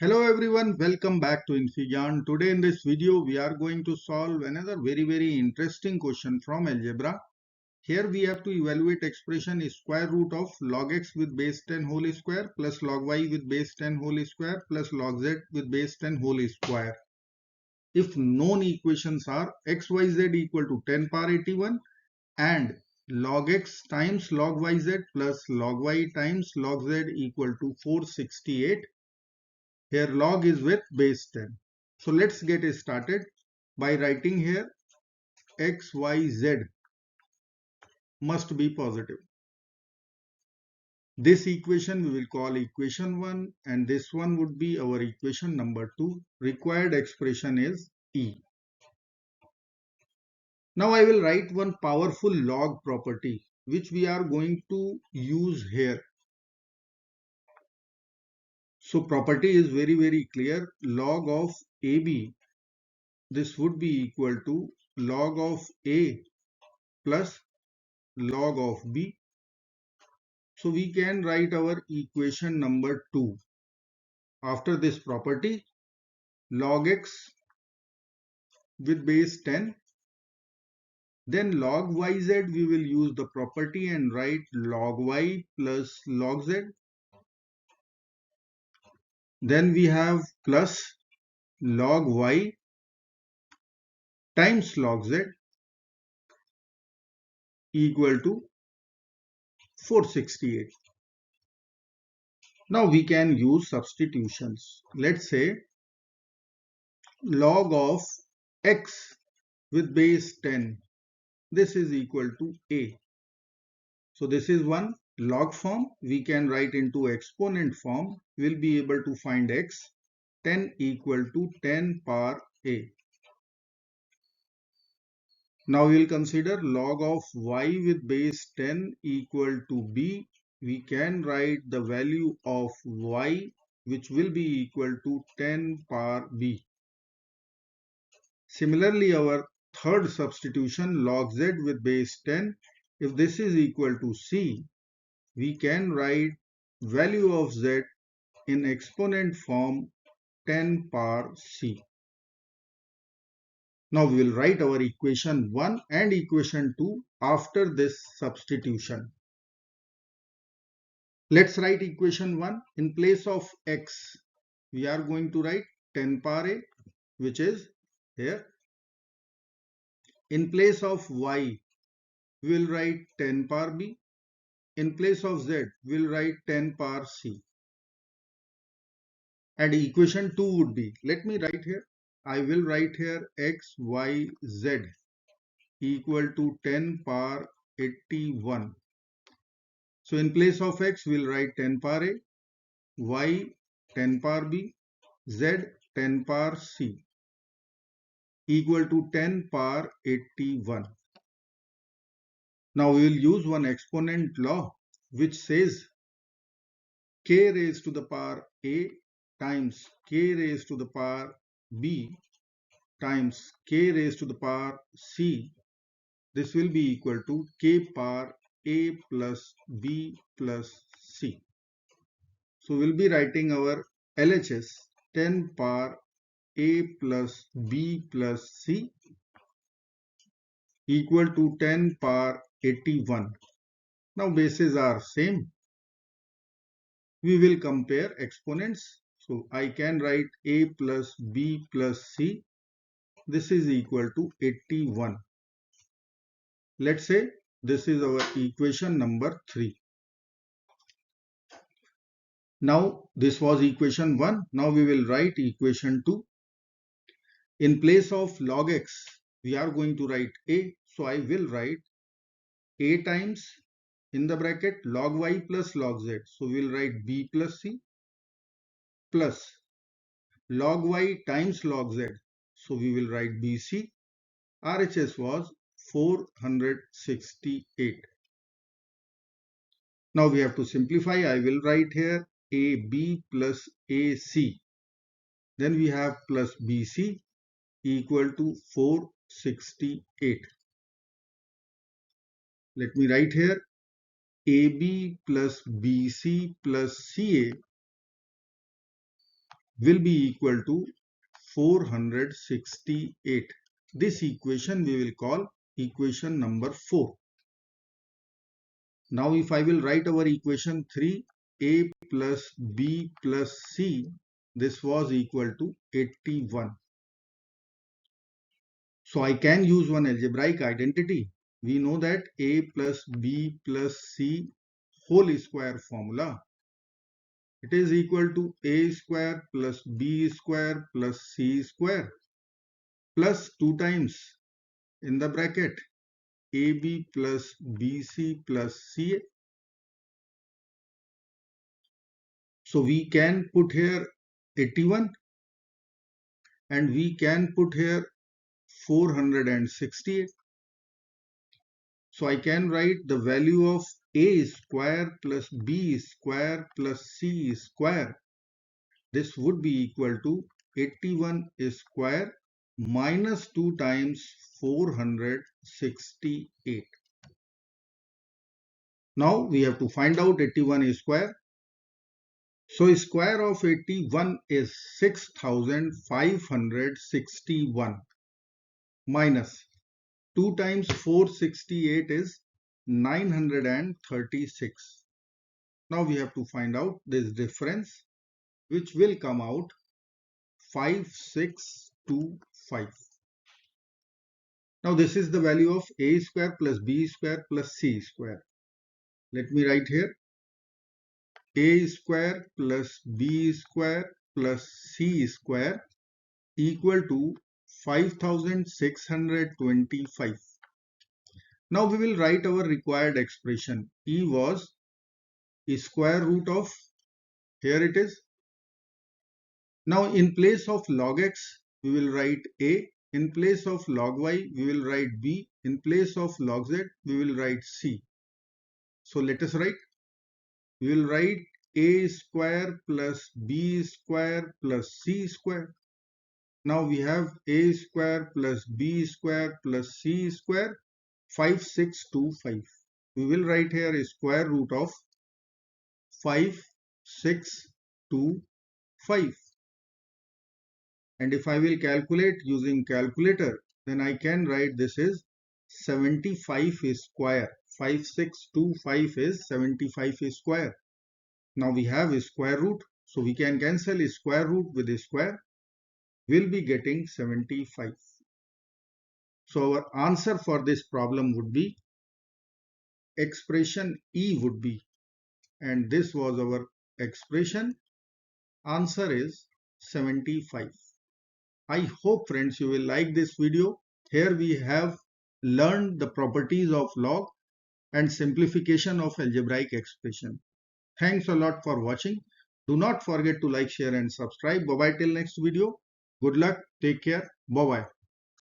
Hello everyone, welcome back to infyGyan. Today in this video we are going to solve another very interesting question from algebra. Here we have to evaluate expression is square root of log x with base 10 whole square plus log y with base 10 whole square plus log z with base 10 whole square. If known equations are x, y, z equal to 10 power 81 and log x times log yz plus log y times log z equal to 468. Here log is with base 10. So let's get started by writing here x, y, z must be positive. This equation we will call equation 1 and this one would be our equation number 2. Required expression is E. Now I will write one powerful log property which we are going to use here. So property is very clear. Log of AB, this would be equal to log of A plus log of B. So we can write our equation number 2. After this property, log x with base 10. Then log yz we will use the property and write log y plus log z. Then we have plus log y times log z equal to 468. Now we can use substitutions. Let's say log of x with base 10. This is equal to a. So this is one log form. We can write into exponent form. We'll be able to find x 10 equal to 10 power a. Now we'll consider log of y with base 10 equal to b. We can write the value of y which will be equal to 10 power b. Similarly, our third substitution log z with base 10. If this is equal to c, we can write value of z in exponent form 10 power c. Now we will write our equation 1 and equation 2 after this substitution. Let's write equation 1. In place of x, we are going to write 10 power a, which is here. In place of y, we will write 10 power b. In place of z, we will write 10 power c. And equation 2 would be, let me write here, I will write here x, y, z equal to 10 power 81. So in place of x, we will write 10 power a, y 10 power b, z 10 power c equal to 10 power 81. Now we will use one exponent law which says k raised to the power a times k raised to the power b times k raised to the power c. This will be equal to k power a plus b plus c. So we'll be writing our LHS 10 power a plus b plus c equal to 10 power 81. Now bases are same. We will compare exponents. So I can write a plus b plus c. This is equal to 81. Let's say this is our equation number 3. Now this was equation 1. Now we will write equation 2. In place of log x, we are going to write a. So I will write a times in the bracket log y plus log z. So we will write b plus c plus log y times log z. So we will write bc. RHS was 468. Now we have to simplify. I will write here AB plus AC. Then we have plus BC equal to 468. Let me write here AB plus BC plus CA. will be equal to 468. This equation we will call equation number 4. Now if I will write our equation 3, a plus b plus c, this was equal to 81. So I can use one algebraic identity. We know that a plus b plus c whole square formula. It is equal to a square plus b square plus c square plus 2 times in the bracket ab plus bc plus ca. So we can put here 81 and we can put here 468. So I can write the value of a square plus b square plus c square. This would be equal to 81 square minus 2 times 468. Now we have to find out 81 square. So square of 81 is 6561 minus 2 times 468 is 936. Now we have to find out this difference, which will come out 5625. Now this is the value of a square plus b square plus c square. Let me write here a square plus b square plus c square equal to 5625. Now we will write our required expression. E was square root of, here it is. Now in place of log x, we will write a. In place of log y, we will write b. In place of log z, we will write c. So let us write. We will write a square plus b square plus c square. Now we have a square plus b square plus c square 5625. We will write here a square root of 5625. And if I will calculate using calculator, then I can write this is 75 square. 5625 is 75 square. Now we have a square root, so we can cancel a square root with a square. We'll be getting 75. So our answer for this problem would be expression E would be, and this was our expression. Answer is 75. I hope friends you will like this video. Here we have learned the properties of log and simplification of algebraic expression. Thanks a lot for watching. Do not forget to like, share and subscribe. Bye bye till next video. Good luck. Take care. Bye bye.